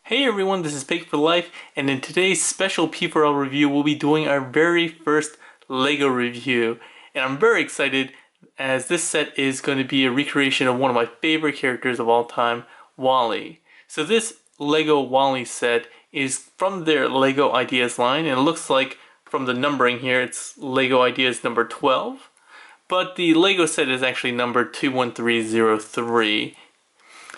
Hey everyone, this is P4L, and in today's special P4L review, we'll be doing our very first LEGO review. And I'm very excited as this set is going to be a recreation of one of my favorite characters of all time, WALL-E. So this LEGO WALL-E set is from their LEGO Ideas line, and it looks like from the numbering here, it's LEGO Ideas number 12. But the LEGO set is actually number 21303.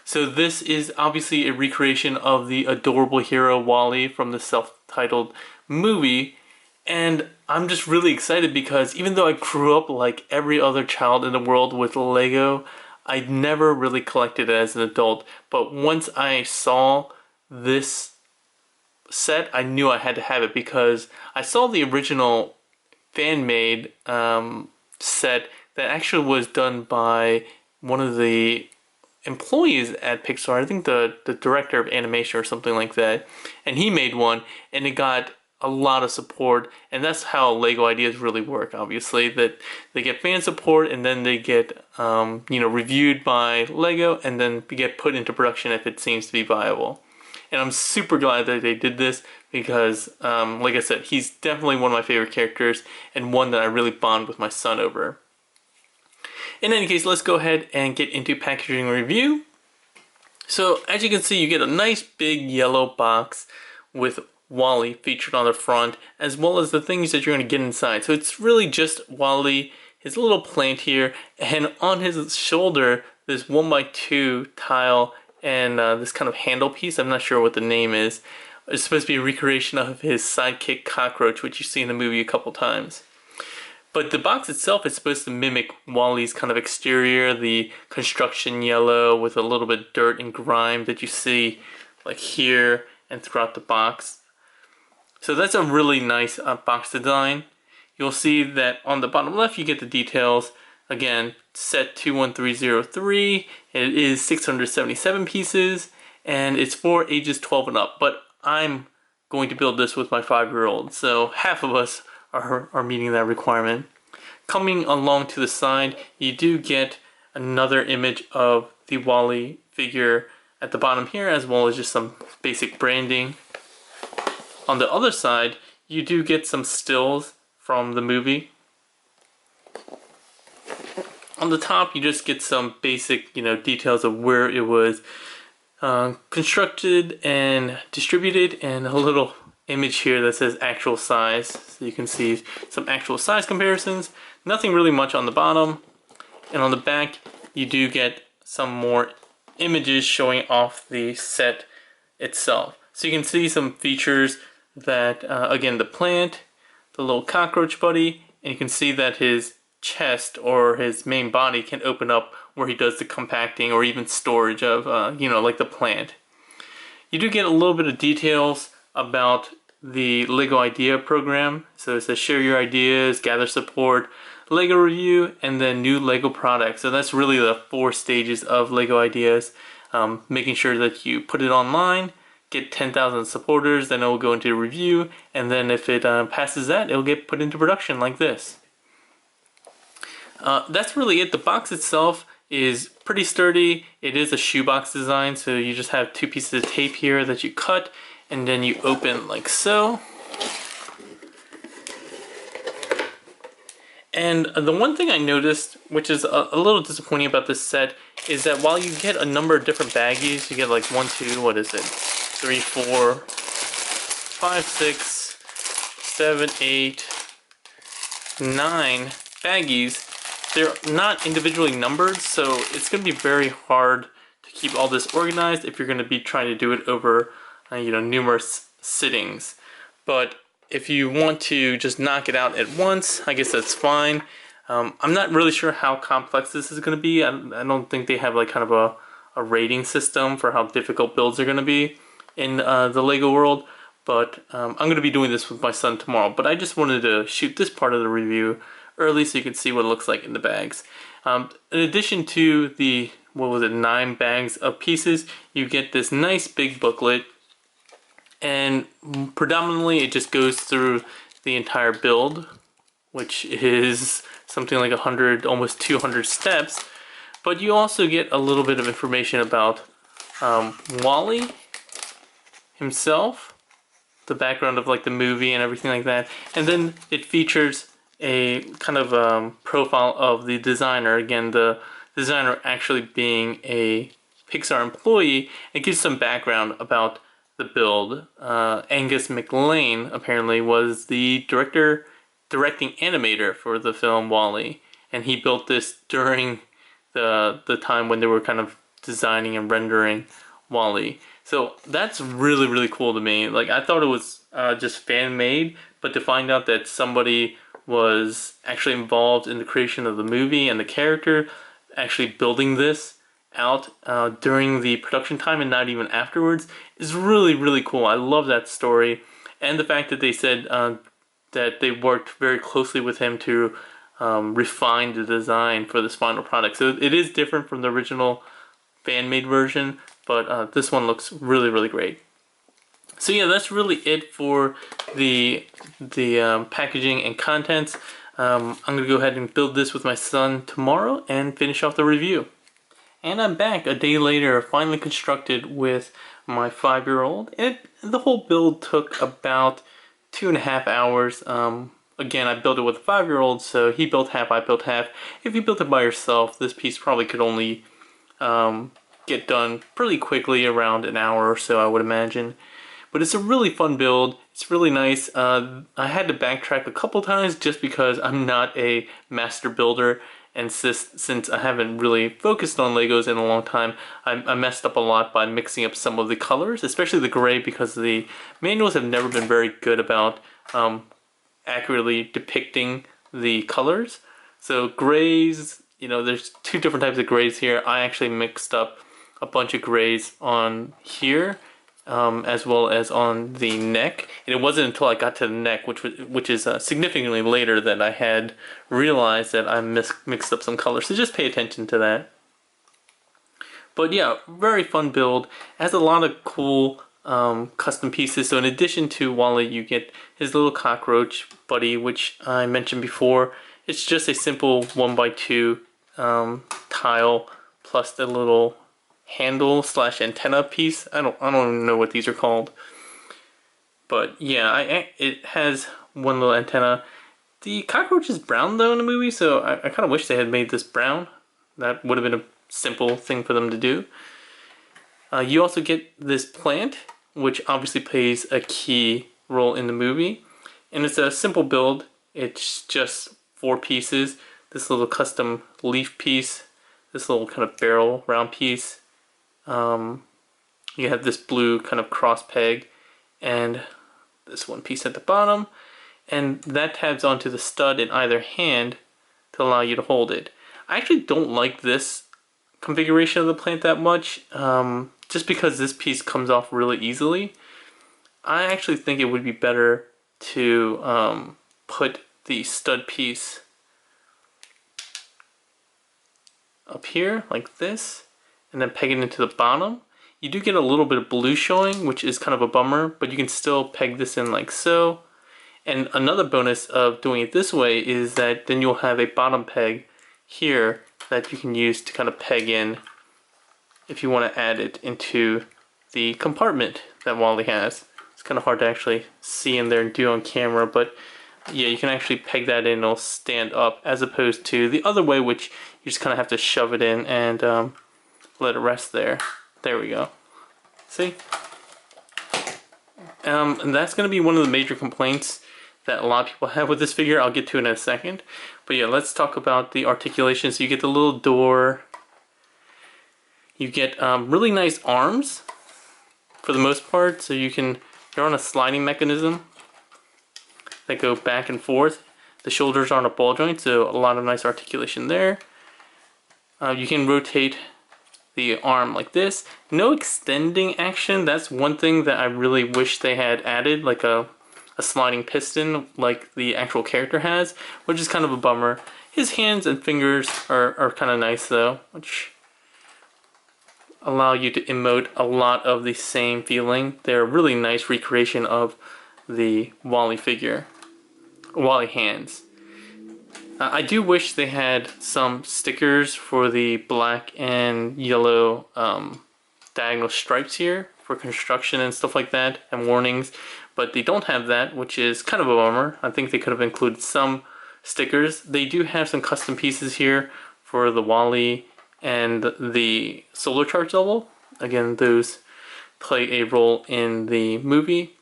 So this is obviously a recreation of the adorable hero WALL-E from the self-titled movie, and I'm just really excited because even though I grew up like every other child in the world with Lego, I never really collected it as an adult. But once I saw this set, I knew I had to have it because I saw the original fan-made set that actually was done by one of the employees at Pixar. I think the director of animation or something like that. And he made one and it got a lot of support, and that's how Lego Ideas really work, obviously, that they get fan support and then they get reviewed by Lego and then get put into production if it seems to be viable. And I'm super glad that they did this because, like I said, he's definitely one of my favorite characters and one that I really bond with my son over. In any case, let's go ahead and get into packaging review. So as you can see, you get a nice big yellow box with WALL-E featured on the front, as well as the things that you're going to get inside. So it's really just WALL-E, his little plant here, and on his shoulder, this 1x2 tile and this kind of handle piece. I'm not sure what the name is. It's supposed to be a recreation of his sidekick Cockroach, which you see in the movie a couple times. But the box itself is supposed to mimic WALL-E's kind of exterior, the construction yellow with a little bit of dirt and grime that you see like here and throughout the box. So that's a really nice box design. You'll see that on the bottom left you get the details. Again, set 21303. It is 677 pieces and it's for ages 12 and up. But I'm going to build this with my 5-year-old, so half of us are meeting that requirement. Coming along to the side, you do get another image of the WALL-E figure at the bottom here, as well as just some basic branding. On the other side, you do get some stills from the movie. On the top, you just get some basic, details of where it was constructed and distributed, and a little image here that says actual size, so you can see some actual size comparisons. Nothing really much on the bottom, and on the back you do get some more images showing off the set itself. So you can see some features that again, the plant, the little cockroach buddy, and you can see that his chest or his main body can open up where he does the compacting or even storage of like the plant. You do get a little bit of details about the LEGO Idea program. So it says share your ideas, gather support, LEGO review, and then new LEGO products. So that's really the 4 stages of LEGO Ideas. Making sure that you put it online, get 10,000 supporters, then it will go into review, and then if it passes that, it will get put into production like this. That's really it. The box itself is pretty sturdy. It is a shoebox design, so you just have 2 pieces of tape here that you cut and then you open like so. And the one thing I noticed, which is a little disappointing about this set, is that while you get a number of different baggies, you get like 1, 2, what is it? 3, 4, 5, 6, 7, 8, 9 baggies. They're not individually numbered, so it's going to be very hard to keep all this organized if you're going to be trying to do it over numerous sittings. But if you want to just knock it out at once, I guess that's fine. I'm not really sure how complex this is going to be. I don't think they have like kind of a rating system for how difficult builds are going to be in the LEGO world. But I'm going to be doing this with my son tomorrow. But I just wanted to shoot this part of the review early so you can see what it looks like in the bags. In addition to the, 9 bags of pieces, you get this nice big booklet. And predominantly it just goes through the entire build, which is something like 100, almost 200 steps. But you also get a little bit of information about WALL-E himself, the background of like the movie and everything like that, and then it features a kind of profile of the designer. Again, the designer actually being a Pixar employee. It gives some background about the build. Angus McLean apparently was the directing animator for the film WALL-E, and he built this during the time when they were kind of designing and rendering WALL-E. So that's really, really cool to me. Like, I thought it was just fan made, but to find out that somebody was actually involved in the creation of the movie and the character, actually building this out during the production time and not even afterwards, is really, really cool. I love that story. And the fact that they said that they worked very closely with him to refine the design for this final product. So it is different from the original fan-made version, but this one looks really, really great. So yeah, that's really it for the packaging and contents. I'm gonna go ahead and build this with my son tomorrow and finish off the review. And I'm back a day later, finally constructed with my 5-year-old. And the whole build took about 2.5 hours. Again, I built it with a 5-year-old, so he built half, I built half. If you built it by yourself, this piece probably could only get done pretty quickly, around an hour or so, I would imagine. But it's a really fun build. It's really nice. I had to backtrack a couple times just because I'm not a master builder, and since I haven't really focused on Legos in a long time, I messed up a lot by mixing up some of the colors, especially the gray, because the manuals have never been very good about accurately depicting the colors. So grays, you know, there's 2 different types of grays here. I actually mixed up a bunch of grays on here, as well as on the neck. And it wasn't until I got to the neck, which is significantly later, that I had realized that I mixed up some colors. So just pay attention to that. But yeah, very fun build. It has a lot of cool custom pieces. So in addition to WALL-E, you get his little cockroach buddy, which I mentioned before. It's just a simple 1x2 tile plus the little handle / antenna piece. I don't even know what these are called. But yeah, it has one little antenna. The cockroach is brown though in the movie, so I kind of wish they had made this brown. That would have been a simple thing for them to do. You also get this plant, which obviously plays a key role in the movie. And it's a simple build. It's just 4 pieces. This little custom leaf piece, this little kind of barrel round piece. You have this blue kind of cross peg, and this one piece at the bottom, and that tabs onto the stud in either hand to allow you to hold it. I actually don't like this configuration of the plant that much, just because this piece comes off really easily. I actually think it would be better to put the stud piece up here like this, and then peg it into the bottom. You do get a little bit of blue showing, which is kind of a bummer, but you can still peg this in like so. And another bonus of doing it this way is that then you'll have a bottom peg here that you can use to kind of peg in if you want to add it into the compartment that WALL-E has. It's kind of hard to actually see in there and do on camera, but yeah, you can actually peg that in and it'll stand up, as opposed to the other way, which you just kind of have to shove it in and let it rest there. There we go. See? And that's going to be one of the major complaints that a lot of people have with this figure. I'll get to it in a second. But yeah, let's talk about the articulation. So you get the little door. You get really nice arms for the most part. So you're on a sliding mechanism that go back and forth. The shoulders are on a ball joint, so a lot of nice articulation there. You can rotate the arm like this. No extending action. That's one thing that I really wish they had added, like a sliding piston like the actual character has, which is kind of a bummer. His hands and fingers are kind of nice though, which allow you to emote a lot of the same feeling. They're a really nice recreation of the WALL-E figure, WALL-E hands. I do wish they had some stickers for the black and yellow diagonal stripes here for construction and stuff like that, and warnings, but they don't have that, which is kind of a bummer. I think they could have included some stickers. They do have some custom pieces here for the WALL-E and the solar charge level. Again, those play a role in the movie.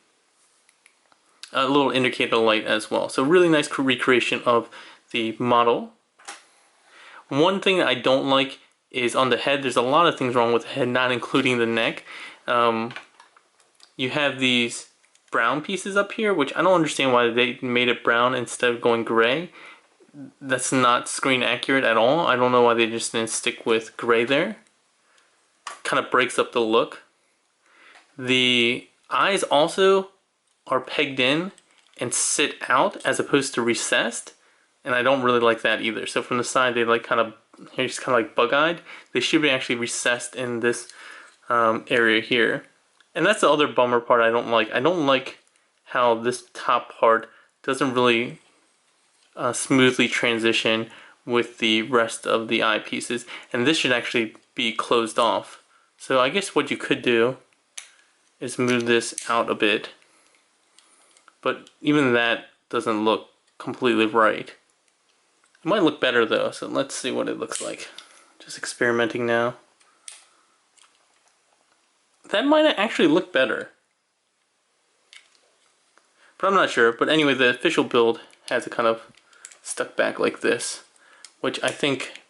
A little indicator light as well. So really nice recreation of the model. One thing that I don't like is on the head. There's a lot of things wrong with the head, not including the neck. You have these brown pieces up here, which I don't understand why they made it brown instead of going gray. That's not screen accurate at all. I don't know why they just didn't stick with gray there. Kind of breaks up the look. The eyes also are pegged in and sit out as opposed to recessed, and I don't really like that either. So from the side they like kind of, here's kind of like bug-eyed. They should be actually recessed in this area here. And that's the other bummer part I don't like. I don't like how this top part doesn't really smoothly transition with the rest of the eye pieces, and this should actually be closed off. So I guess what you could do is move this out a bit, but even that doesn't look completely right. It might look better though, so let's see what it looks like. Just experimenting now. That might actually look better, but I'm not sure. But anyway, the official build has it kind of stuck back like this, which I think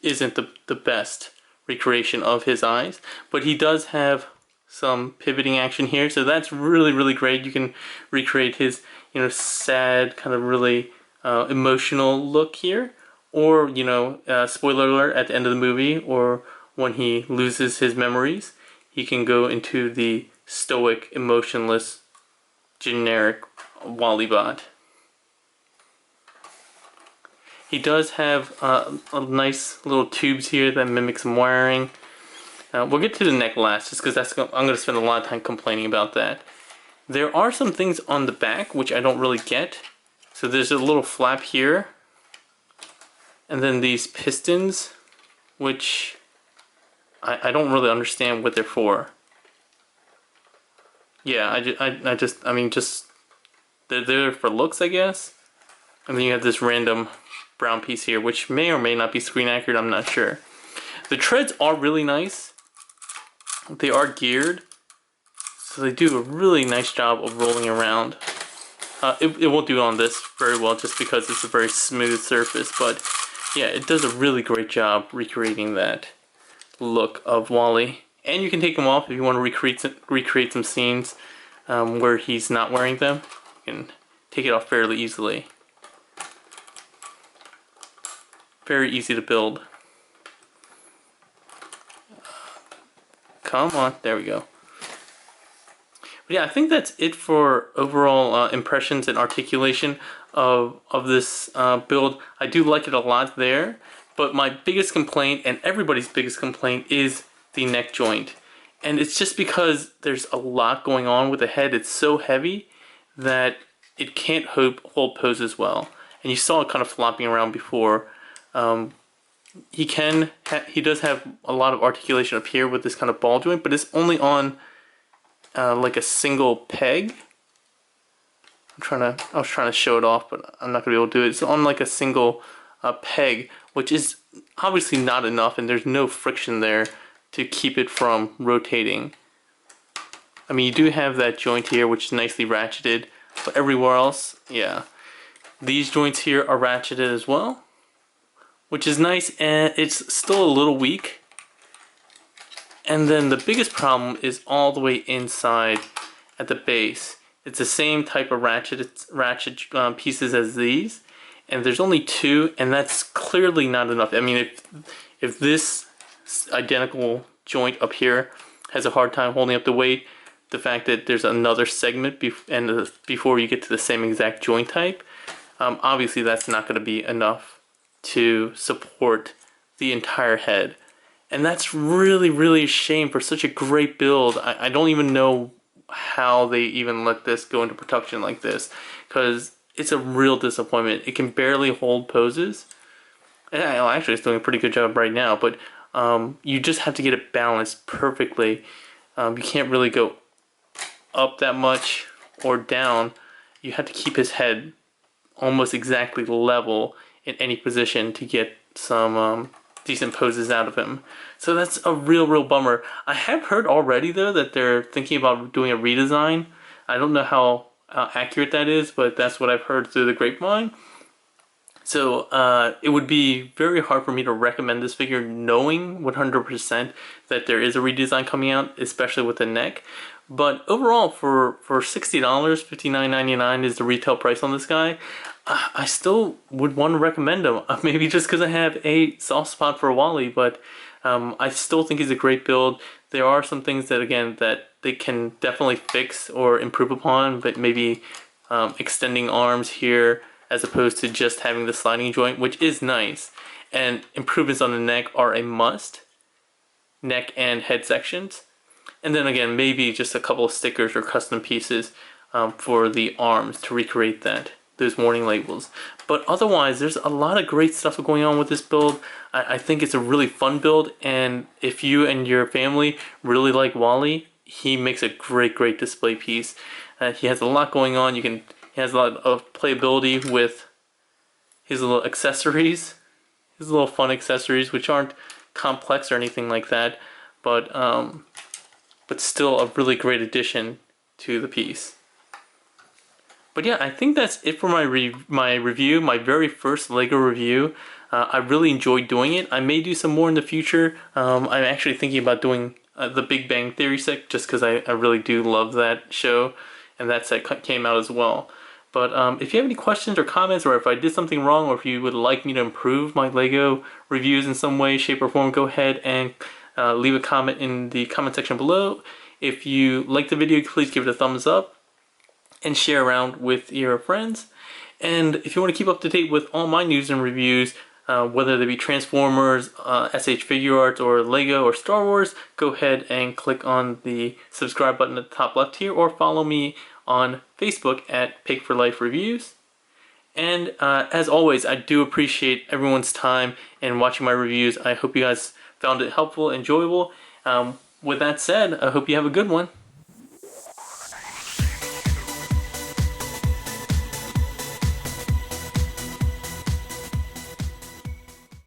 isn't the best recreation of his eyes, but he does have some pivoting action here, so that's really great. You can recreate his, you know, sad, kind of really emotional look here, or, you know, spoiler alert, at the end of the movie, or when he loses his memories, he can go into the stoic, emotionless, generic WALL-E bot. He does have a nice little tubes here that mimic some wiring. We'll get to the neck last, just because I'm going to spend a lot of time complaining about that. There are some things on the back which I don't really get. So there's a little flap here, and then these pistons, which I don't really understand what they're for. Yeah, I mean, they're there for looks, I guess. And then you have this random brown piece here, which may or may not be screen accurate, I'm not sure. The treads are really nice. They are geared, so they do a really nice job of rolling around. It won't do on this very well just because it's a very smooth surface, but yeah, it does a really great job recreating that look of WALL-E. And you can take them off if you want to recreate some scenes where he's not wearing them. You can take it off fairly easily. Very easy to build. Come on, there we go. But yeah, I think that's it for overall impressions and articulation of this build. I do like it a lot there, but my biggest complaint, and everybody's biggest complaint, is the neck joint. And it's just because there's a lot going on with the head. It's so heavy that it can't hold poses well. And you saw it kind of flopping around before. He does have a lot of articulation up here with this kind of ball joint, but it's only on like a single peg. I was trying to show it off, but I'm not gonna be able to do it. It's on like a single peg, which is obviously not enough, and there's no friction there to keep it from rotating. I mean, you do have that joint here, which is nicely ratcheted, but everywhere else, yeah. These joints here are ratcheted as well, which is nice, and it's still a little weak. And then the biggest problem is all the way inside at the base. It's the same type of ratchet pieces as these, and there's only two, and that's clearly not enough. I mean, if this identical joint up here has a hard time holding up the weight, the fact that there's another segment before you get to the same exact joint type, obviously that's not going to be enough to support the entire head. And that's really a shame for such a great build. I don't even know how they even let this go into production like this, because it's a real disappointment. It can barely hold poses. And actually it's doing a pretty good job right now, but you just have to get it balanced perfectly You can't really go up that much or down. You have to keep his head almost exactly level in any position to get some decent poses out of him. So that's a real bummer. I have heard already though that they're thinking about doing a redesign. I don't know how accurate that is, but that's what I've heard through the grapevine. So it would be very hard for me to recommend this figure knowing 100% that there is a redesign coming out, especially with the neck. But overall, for $60, $59.99 is the retail price on this guy. I still would want to recommend him. Maybe just because I have a soft spot for Wally, but I still think he's a great build. There are some things that, again, that they can definitely fix or improve upon, but maybe extending arms here as opposed to just having the sliding joint, which is nice. And improvements on the neck are a must. Neck and head sections. And then again, maybe just a couple of stickers or custom pieces for the arms to recreate those warning labels. But otherwise, there's a lot of great stuff going on with this build. I think it's a really fun build, and if you and your family really like Wally, he makes a great display piece. He has a lot going on. He has a lot of playability with his little accessories, his little fun accessories, which aren't complex or anything like that, but still a really great addition to the piece. But yeah, I think that's it for my review, my very first LEGO review. I really enjoyed doing it. I may do some more in the future. I'm actually thinking about doing the Big Bang Theory set, just because I really do love that show, and that set came out as well. But if you have any questions or comments, or if I did something wrong, or if you would like me to improve my LEGO reviews in some way, shape, or form, go ahead and leave a comment in the comment section below. If you like the video, please give it a thumbs up and share around with your friends. And if you want to keep up to date with all my news and reviews, whether they be Transformers, SH Figure Arts, or LEGO, or Star Wars, go ahead and click on the subscribe button at the top left here, or follow me on Facebook at P4L Reviews. And as always, I do appreciate everyone's time and watching my reviews. I hope you guys found it helpful, enjoyable. With that said, I hope you have a good one.